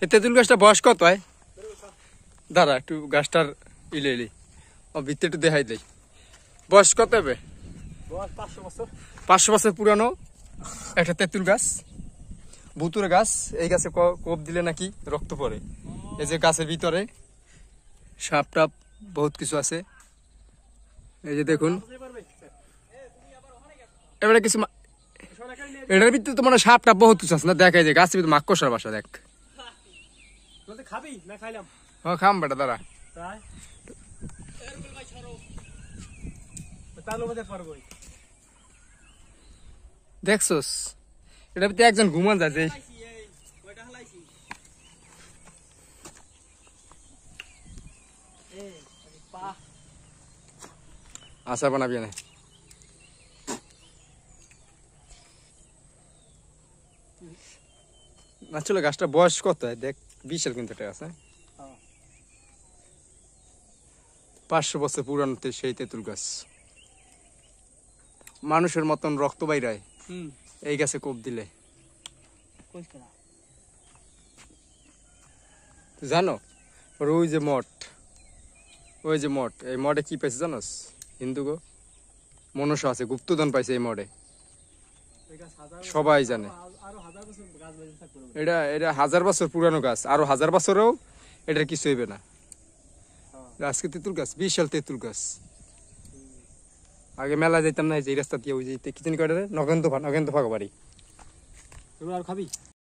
এই তেঁতুল গাছটা বয়স কত হয়? দাঁড়া একটু গাছটার ইলে ও ভিতরে একটু দেখাই দেয়। বয়স কত হবে? 500 বছর পুরানো একটা তেঁতুল গাছ, ভুতুরে গাছ। এই গাছে কোপ দিলে নাকি রক্ত পড়ে। এই যে গাছের ভিতরে সাপ টাপ বহুত কিছু আছে, এই যে দেখুন। এবারে কিছু এটার ভিতরে তো মানে সাপ টাপ বহুত কিছু আছে না, দেখ এই যে গাছের ভিতরে মাকড়সার বাসা দেখ। খাম বেটা দাঁড়া। দেখছোস এটার ভিতরে একজন ঘুমান যাচ্ছে। আশা বানাবি না আসলে গাছটা বয়স কত হয় দেখ, বিশাল কিন্তু একটা আছে। 500 বছর পুরানো সেই তেঁতুল গাছ, মানুষের মতন রক্ত বাইরায় এই গাছে কোপ দিলে। জানো ওই যে মঠ, ওই যে মঠ, এই মঠে কি পাইছে জানোস? হিন্দু গো মনসা আছে, গুপ্তধন পাইছে এই মঠে, সবাই জানে। এটা 1000 বছর পুরানো গাছ, আরো 1000 বছরেও এটার কিছু হইবে না। আজকে তেঁতুল গাছ, বিশাল তেঁতুল গাছ। আগে মেলা যাইতাম না, এই রাস্তা দিয়ে ওই যে কি জানি কয়টা নগেন্দ্র ভাগবাড়ি। আর খাবি?